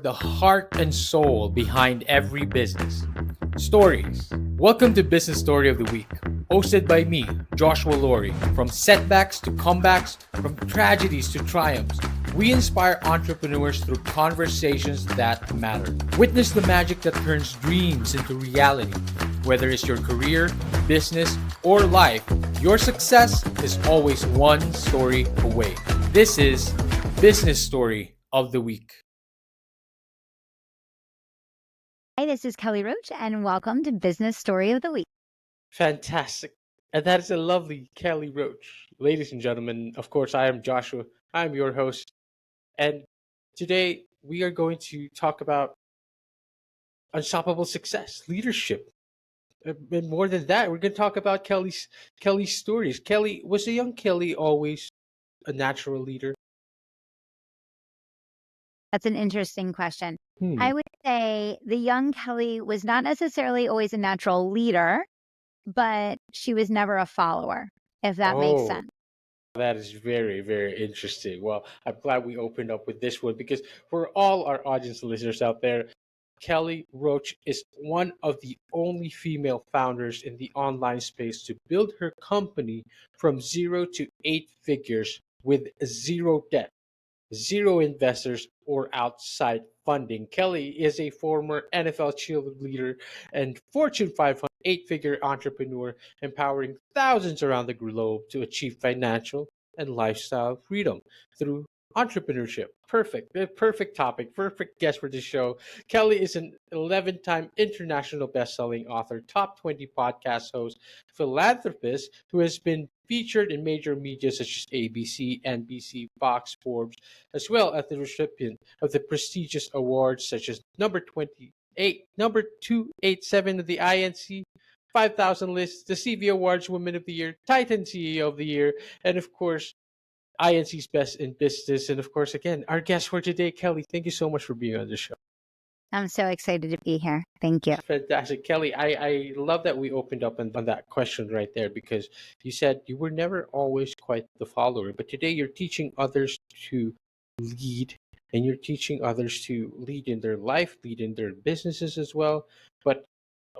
the heart and soul behind every business. Stories. Welcome to Business Story of the Week, hosted by me, Joshua Laurie. From setbacks to comebacks, from tragedies to triumphs, we inspire entrepreneurs through conversations that matter. Witness the magic that turns dreams into reality. Whether it's your career, business, or life, your success is always one story away. This is Business Story of the Week. Hi, this is Kelly Roach, and welcome to Business Story of the Week. Fantastic. And that is a lovely Kelly Roach. Ladies and gentlemen, of course, I am Joshua. I'm your host. And today we are going to talk about unstoppable success, leadership. And more than that, we're going to talk about Kelly's stories. Kelly, was the young Kelly always a natural leader? That's an interesting question. Hmm. I would say the young Kelly was not necessarily always a natural leader, but she was never a follower, if that makes Oh, sense. that is very, very interesting. Well, I'm glad we opened up with this one because for all our audience listeners out there, Kelly Roach is one of the only female founders in the online space to build her company from 0 to 8 figures with zero debt, zero investors, or outside funding. Kelly is a former NFL cheerleader and Fortune 500 eight-figure entrepreneur, empowering thousands around the globe to achieve financial and lifestyle freedom through entrepreneurship. Perfect. The perfect topic, perfect guest for this show. Kelly is an 11-time international best-selling author, top 20 podcast host, philanthropist who has been featured in major media such as ABC, NBC, Fox, Forbes, as well as the recipient of the prestigious awards such as number 28, number 287 of the INC 5,000 list, the CV Awards Women of the Year, Titan CEO of the Year, and of course, INC's Best in Business. And of course, again, our guest for today, Kelly. Thank you so much for being on the show. I'm so excited to be here. Thank you. Fantastic. Kelly, I love that we opened up on that question right there because you said you were never always quite the follower, but today you're teaching others to lead and you're teaching others to lead in their life, lead in their businesses as well. But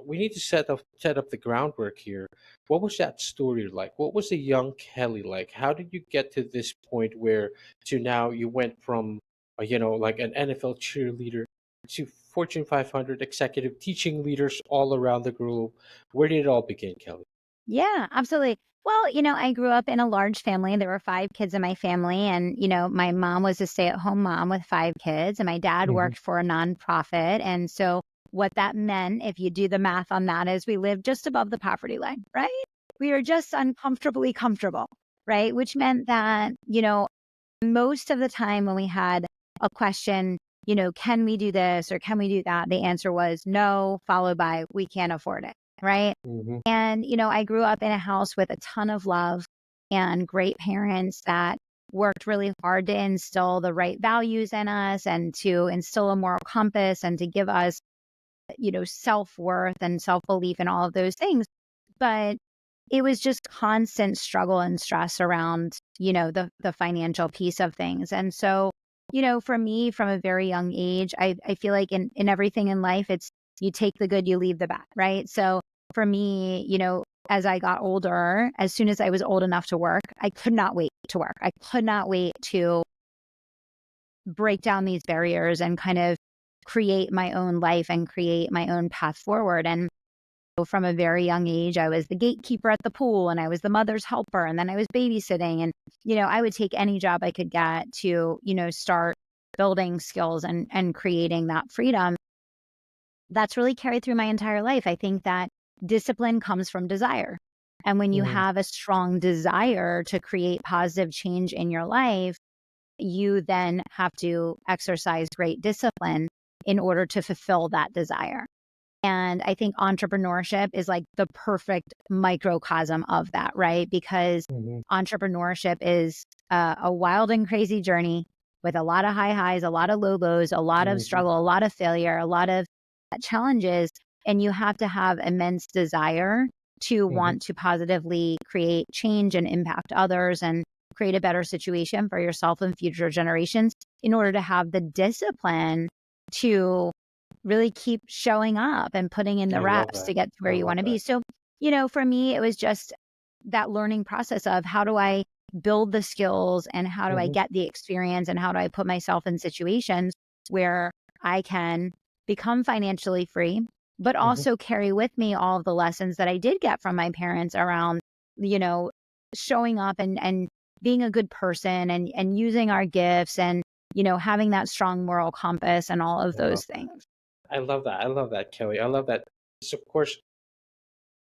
we need to set up the groundwork here. What was that story like? What was the young Kelly like? How did you get to this point where to now you went from like an NFL cheerleader to Fortune 500 executive teaching leaders all around the globe? Where did it all begin, Kelly? Yeah, absolutely. Well, I grew up in a large family. There were 5 kids in my family. And, my mom was a stay-at-home mom with 5 kids, and my dad Hmm. worked for a nonprofit. And so what that meant, if you do the math on that, is we lived just above the poverty line, right? We were just uncomfortably comfortable, right? Which meant that, most of the time when we had a question, can we do this or can we do that? The answer was no, followed by we can't afford it, right? Hmm. And, I grew up in a house with a ton of love and great parents that worked really hard to instill the right values in us and to instill a moral compass and to give us, self-worth and self-belief and all of those things. But it was just constant struggle and stress around, the financial piece of things. And so, for me, from a very young age, I feel like in everything in life, it's you take the good, you leave the bad, right? So for me, as I got older, as soon as I was old enough to work, I could not wait to work. I could not wait to break down these barriers and kind of create my own life and create my own path forward. And so from a very young age, I was the gatekeeper at the pool and I was the mother's helper. And then I was babysitting. And, I would take any job I could get to, start building skills and creating that freedom. That's really carried through my entire life. I think that discipline comes from desire. And when you Hmm. have a strong desire to create positive change in your life, you then have to exercise great discipline in order to fulfill that desire. And I think entrepreneurship is like the perfect microcosm of that, right? Because Hmm. entrepreneurship is a wild and crazy journey with a lot of high highs, a lot of low lows, a lot of Hmm. struggle, a lot of failure, a lot of challenges. And you have to have immense desire to Hmm. want to positively create change and impact others and create a better situation for yourself and future generations in order to have the discipline to really keep showing up and putting in the I love reps that. to get to I where you love want to be. that. So, for me, it was just that learning process of how do I build the skills and how do I Hmm. get the experience and how do I put myself in situations where I can become financially free, but Hmm. also carry with me all of the lessons that I did get from my parents around, you know, showing up and being a good person and using our gifts and, having that strong moral compass and all of I love those that. things. I love that. I love that, Kelly. I love that. So, of course,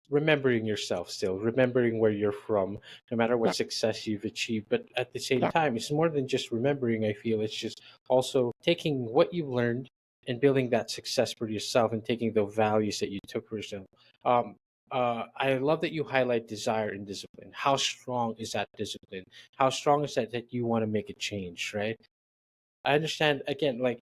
remembering yourself still, remembering where you're from, no matter Yeah. what success you've achieved. But at the same Yeah. time, it's more than just remembering, I feel. It's just also taking what you've learned and building that success for yourself and taking the values that you took for yourself. Um, I love that you highlight desire and discipline. How strong is that discipline? How strong is that you want to make a change, right? I understand again, like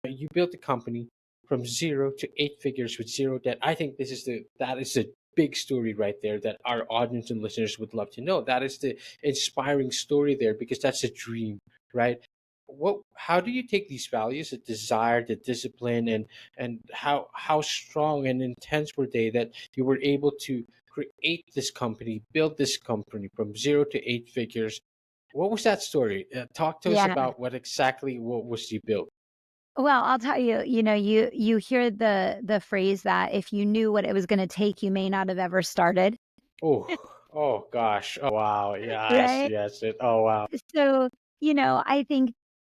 you built a company from 0 to 8 figures with zero debt. I think that is a big story right there that our audience and listeners would love to know. That is the inspiring story there because that's a dream, right? How do you take these values, the desire, the discipline, and how strong and intense were they that you were able to create this company, build this company from 0 to 8 figures? What was that story? Talk to us Yeah. about what was you built. Well, I'll tell you, you hear the phrase that if you knew what it was going to take, you may not have ever started, Oh, oh gosh. Oh wow. Yes, right? yes. Oh wow. So,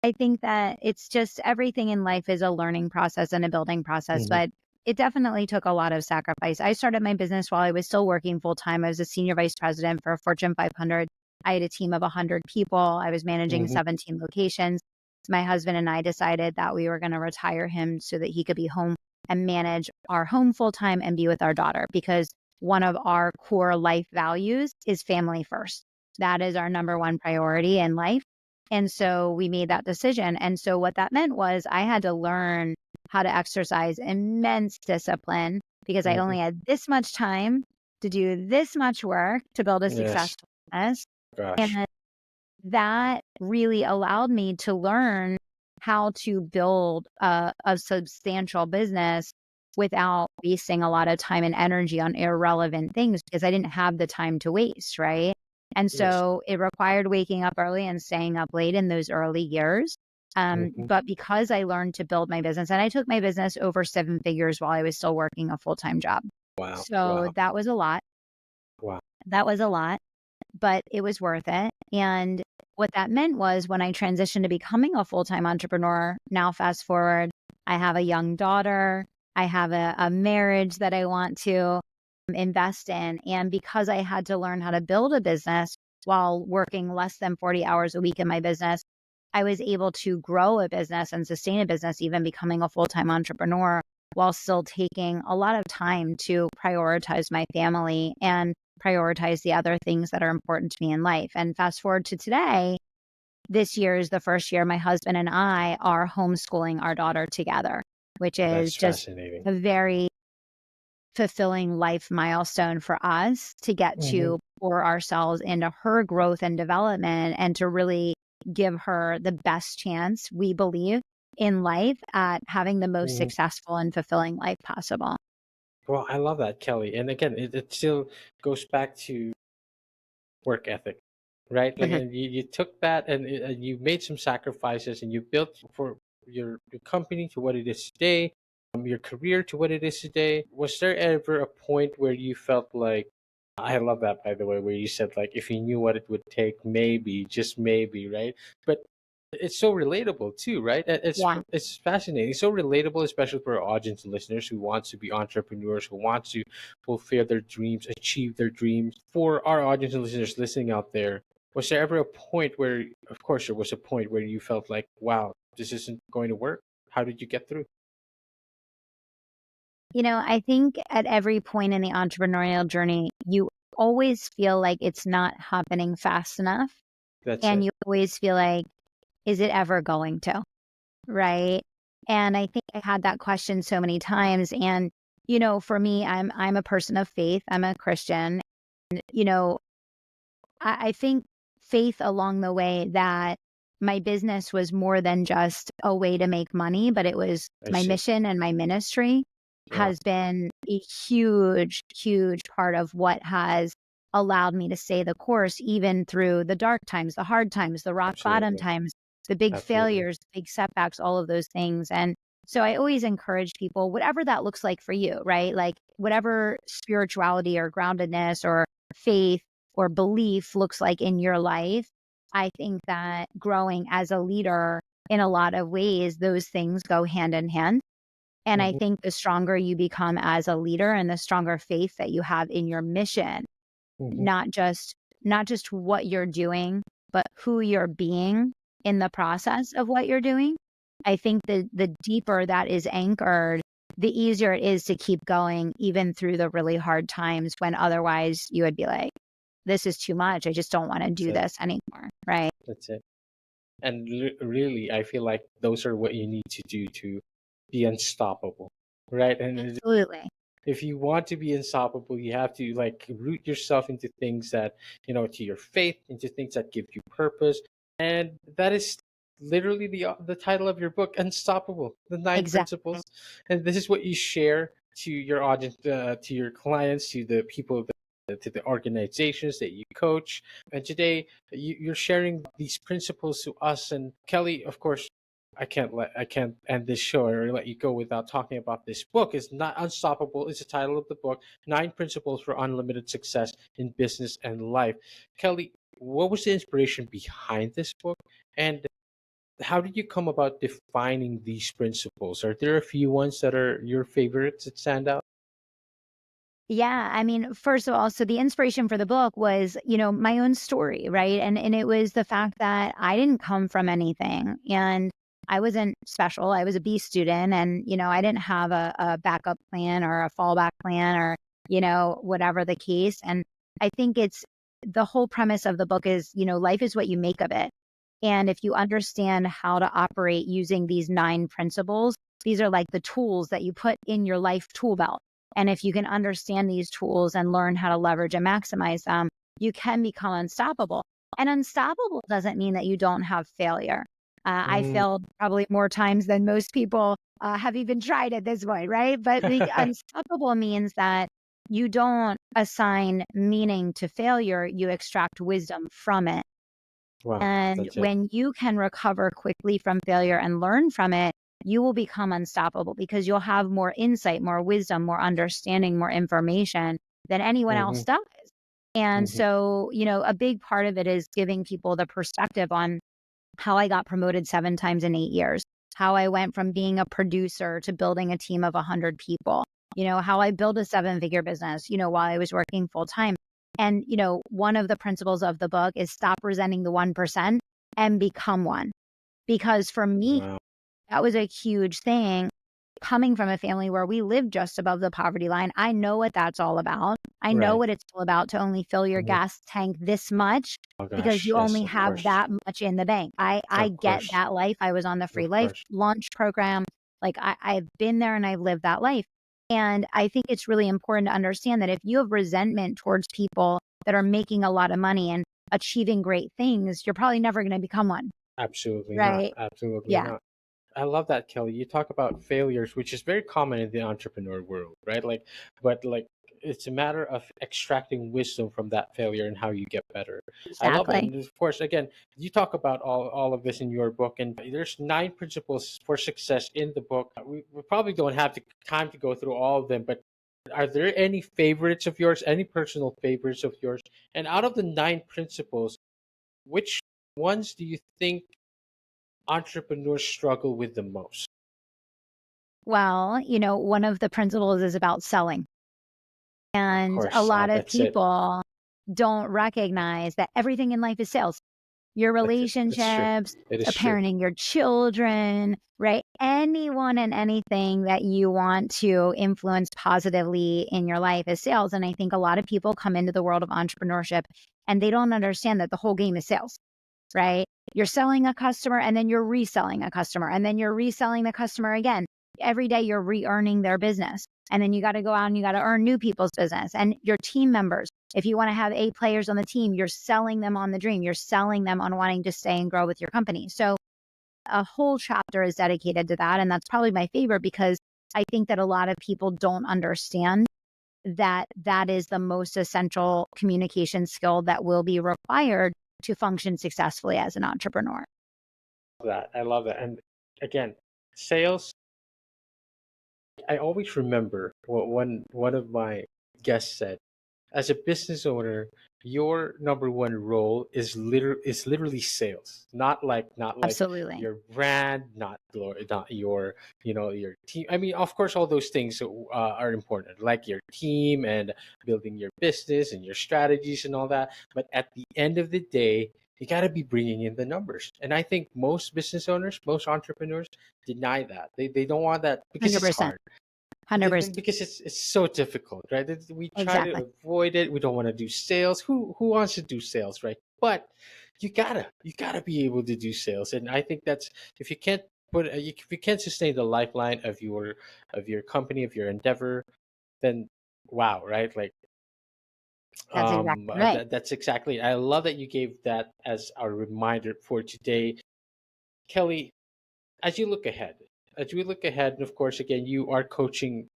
I think that it's just everything in life is a learning process and a building process, Hmm. but it definitely took a lot of sacrifice. I started my business while I was still working full time. I was a senior vice president for a Fortune 500. I had a team of 100 people. I was managing Hmm. 17 locations. My husband and I decided that we were going to retire him so that he could be home and manage our home full time and be with our daughter because one of our core life values is family first. That is our number one priority in life. And so we made that decision. And so what that meant was I had to learn how to exercise immense discipline because I Hmm. only had this much time to do this much work to build a Yes. successful business. Gosh. And that really allowed me to learn how to build a substantial business without wasting a lot of time and energy on irrelevant things because I didn't have the time to waste, right? And Yes. so it required waking up early and staying up late in those early years. Hmm. But because I learned to build my business and I took my business over 7 figures while I was still working a full time job. Wow. So Wow. that was a lot. Wow. That was a lot, but it was worth it. And what that meant was when I transitioned to becoming a full time entrepreneur, now fast forward, I have a young daughter, I have a marriage that I want to invest in. And because I had to learn how to build a business while working less than 40 hours a week in my business, I was able to grow a business and sustain a business, even becoming a full time entrepreneur while still taking a lot of time to prioritize my family and prioritize the other things that are important to me in life. And fast forward to today, this year is the first year my husband and I are homeschooling our daughter together, which is That's just fascinating. a very fulfilling life milestone for us to get Hmm. to pour ourselves into her growth and development and to really give her the best chance we believe in life at having the most Hmm. successful and fulfilling life possible. Well, I love that, Kelly. And again, it still goes back to work ethic, right? Like, Mhm. and you took that and you made some sacrifices and you built for your company to what it is today, your career to what it is today. Was there ever a point where you felt like, I love that, by the way, where you said, like, if you knew what it would take, maybe, just maybe, right? But it's so relatable too, right? Yeah. It's fascinating. It's so relatable, especially for our audience and listeners who want to be entrepreneurs, who want to fulfill their dreams, achieve their dreams. For our audience and listeners listening out there, was there ever a point where, of course, there was a point where you felt like, wow, this isn't going to work? How did you get through? I think at every point in the entrepreneurial journey, you always feel like it's not happening fast enough. That's And it. you always feel like, is it ever going to? Right. And I think I had that question so many times. And, for me, I'm a person of faith. I'm a Christian. You know, I think faith along the way that my business was more than just a way to make money, but it was I my see. mission, and my ministry Wow. has been a huge, huge part of what has allowed me to stay the course, even through the dark times, the hard times, the rock bottom Absolutely. times, the big Absolutely. failures, big setbacks, all of those things. And so I always encourage people, whatever that looks like for you, right? Like whatever spirituality or groundedness or faith or belief looks like in your life, I think that growing as a leader, in a lot of ways, those things go hand in hand. And I Mhm, think the stronger you become as a leader and the stronger faith that you have in your mission, mhm, not just what you're doing, but who you're being in the process of what you're doing. I think the deeper that is anchored, the easier it is to keep going even through the really hard times when otherwise you would be like, this is too much. I just don't want to that's do it. this anymore. Right. That's it. And really, I feel like those are what you need to do to be unstoppable, right? And Absolutely. if you want to be unstoppable, you have to like root yourself into things that, to your faith, into things that give you purpose. And that is literally the title of your book, Unstoppable, the nine Exactly. principles. And this is what you share to your audience, to your clients, to the people, to the organizations that you coach. And today you're sharing these principles to us. And Kelly, of course, I can't end this show or let you go without talking about this book. It's not Unstoppable. It's the title of the book. 9 Principles for Unlimited Success in Business and Life. Kelly, what was the inspiration behind this book, and how did you come about defining these principles? Are there a few ones that are your favorites that stand out? Yeah, I mean, first of all, so the inspiration for the book was, my own story, right? And it was the fact that I didn't come from anything and I wasn't special. I was a B student and, I didn't have a backup plan or a fallback plan or, whatever the case. And I think it's the whole premise of the book is, life is what you make of it. And if you understand how to operate using these 9 principles, these are like the tools that you put in your life tool belt. And if you can understand these tools and learn how to leverage and maximize them, you can become unstoppable. And unstoppable doesn't mean that you don't have failure. I Mm. failed probably more times than most people have even tried at this point, right? But the unstoppable means that you don't assign meaning to failure, you extract wisdom from it. Wow, And that's it. when you can recover quickly from failure and learn from it, you will become unstoppable because you'll have more insight, more wisdom, more understanding, more information than anyone Hmm. else does. And Hmm. so, a big part of it is giving people the perspective on how I got promoted 7 times in 8 years, how I went from being a producer to building a team of 100 people, how I built a 7-figure business, while I was working full time. And, one of the principles of the book is stop resenting the 1% and become one. Because for me, Wow. that was a huge thing. Coming from a family where we live just above the poverty line, I know what that's all about. I know Right. what it's all about to only fill your Mhm. gas tank this much Oh because gosh, you yes, only of have course, that much in the bank. I of get course, that life. I was on the free of life course. launch program. Like I've been there and I've lived that life. And I think it's really important to understand that if you have resentment towards people that are making a lot of money and achieving great things, you're probably never going to become one. Absolutely not. Right. Absolutely Yeah, not. I love that, Kelly. You talk about failures, which is very common in the entrepreneur world, right? But it's a matter of extracting wisdom from that failure and how you get better. I love it. exactly. And of course, again, you talk about all of this in your book, and there's 9 principles for success in the book. We probably don't have the time to go through all of them, but are there any favorites of yours, any personal favorites of yours? And out of the 9 principles, which ones do you think entrepreneurs struggle with the most? Well, one of the principles is about selling. Of And a course, lot of that's it. people don't recognize that everything in life is sales. Your That's it. It's true. relationships, It is true. parenting your children, right? Anyone and anything that you want to influence positively in your life is sales. And I think a lot of people come into the world of entrepreneurship and they don't understand that the whole game is sales, right? You're selling a customer and then you're reselling a customer and then you're reselling the customer again. every day you're re-earning their business. And then you got to go out and you got to earn new people's business and your team members. If you want to have 8 players on the team, you're selling them on the dream. You're selling them on wanting to stay and grow with your company. So a whole chapter is dedicated to that. And that's probably my favorite because I think that a lot of people don't understand that that is the most essential communication skill that will be required to function successfully as an entrepreneur. I love that. And again, sales, I always remember what one of my guests said. As a business owner, your number one role is literally sales. Not like Absolutely. your brand, not your your team. I mean, of course, all those things are important, like your team and building your business and your strategies and all that. But at the end of the day, you got to be bringing in the numbers. And I think most business owners, most entrepreneurs deny that. They don't want that because it's 100%. hard. 100%. Because it's so difficult, right? We try Exactly. to avoid it. We don't want to do sales. Who wants to do sales, right? But you gotta be able to do sales, and I think that's if you can't if you can't sustain the lifeline of your company, of your endeavor, then wow, right? Like That's exactly right. that's exactly. I love that you gave that as our reminder for today, Kelly. As you look ahead, as we look ahead, and of course, again, you are coaching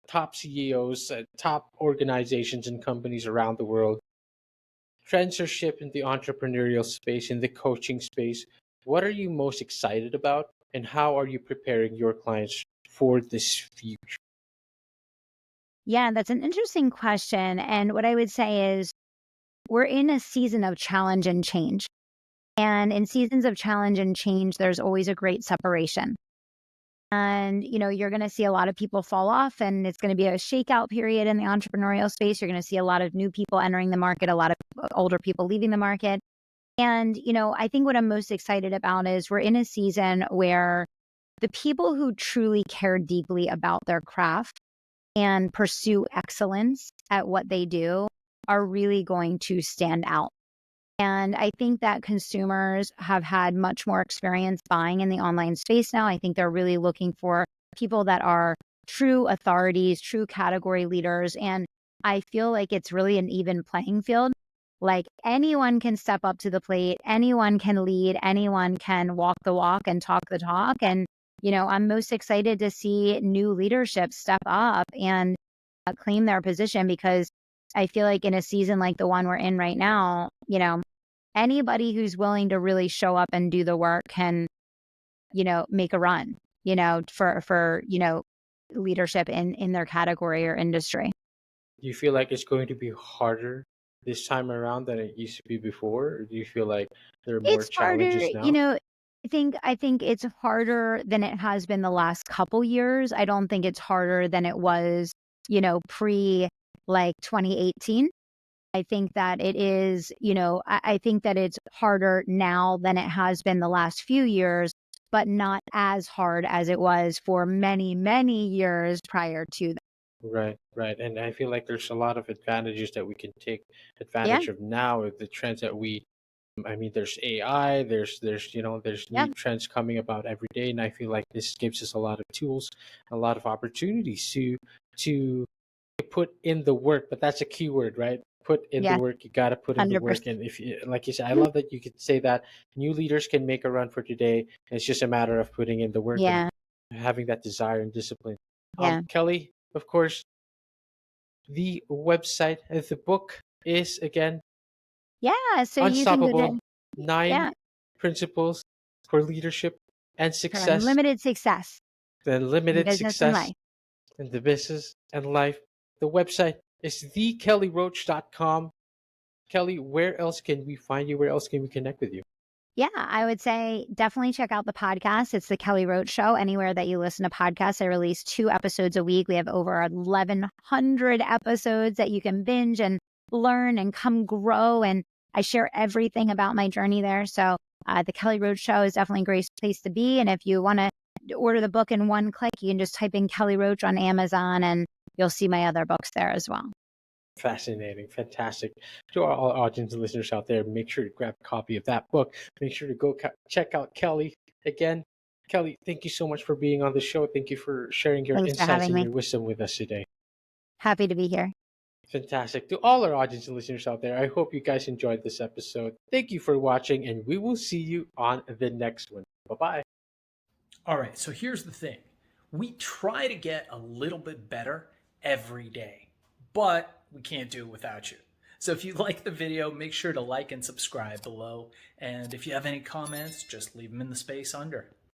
top CEOs, top organizations and companies around the world. Trends are shifting in the entrepreneurial space, in the coaching space. What are you most excited about, and how are you preparing your clients for this future? Yeah, that's an interesting question. And what I would say is we're in a season of challenge and change. And in seasons of challenge and change, there's always a great separation. And, you're going to see a lot of people fall off and it's going to be a shakeout period in the entrepreneurial space. You're going to see a lot of new people entering the market, a lot of older people leaving the market. And, I think what I'm most excited about is we're in a season where the people who truly care deeply about their craft and pursue excellence at what they do are really going to stand out. And I think that consumers have had much more experience buying in the online space now. I think they're really looking for people that are true authorities, true category leaders. And I feel like it's really an even playing field. Like anyone can step up to the plate, anyone can lead, anyone can walk the walk and talk the talk. And, I'm most excited to see new leadership step up and claim their position because I feel like in a season like the one we're in right now, anybody who's willing to really show up and do the work can, make a run, for leadership in their category or industry. Do you feel like it's going to be harder this time around than it used to be before? Or do you feel like there are more It's harder, challenges now? I think it's harder than it has been the last couple years. I don't think it's harder than it was, pre like 2018. I think that it is, I think that it's harder now than it has been the last few years, but not as hard as it was for many, many years prior to that. Right, right. And I feel like there's a lot of advantages that we can take Yeah. advantage of now with the trends that we I mean, there's AI, there's new Yep. trends coming about every day, and I feel like this gives us a lot of tools, a lot of opportunities to put in the work. But that's a key word, right? Put in the Yes. work. You got to put in the work, 100%. and if you, like you said, I love that you could say that new leaders can make a run for today. And it's just a matter of putting in the work and Yeah. having that desire and discipline. Yeah. Kelly, of course, the website, the book is again Yeah. So you can go to, Unstoppable: Nine yeah, Principles for Leadership and for Success, unlimited success the in Limited business and Success life. in the Business and Life. The website is thekellyroach.com. Kelly, where else can we find you? Where else can we connect with you? Yeah, I would say definitely check out the podcast. It's the Kelly Roach Show. Anywhere that you listen to podcasts, I release 2 episodes a week. We have over 1,100 episodes that you can binge and learn and come grow. And I share everything about my journey there. So the Kelly Roach Show is definitely a great place to be. And if you want to order the book in one click, you can just type in Kelly Roach on Amazon and you'll see my other books there as well. Fascinating, fantastic. To all audience and listeners out there, make sure to grab a copy of that book. Make sure to go check out Kelly again. Kelly, thank you so much for being on the show. Thank you for sharing your Thanks for insights having and me. your wisdom with us today. Happy to be here. Fantastic. To all our audience and listeners out there, I hope you guys enjoyed this episode. Thank you for watching, and we will see you on the next one. Bye bye. All right, so here's the thing. We try to get a little bit better every day, but we can't do it without you. So if you like the video, make sure to like and subscribe below. And if you have any comments, just leave them in the space under.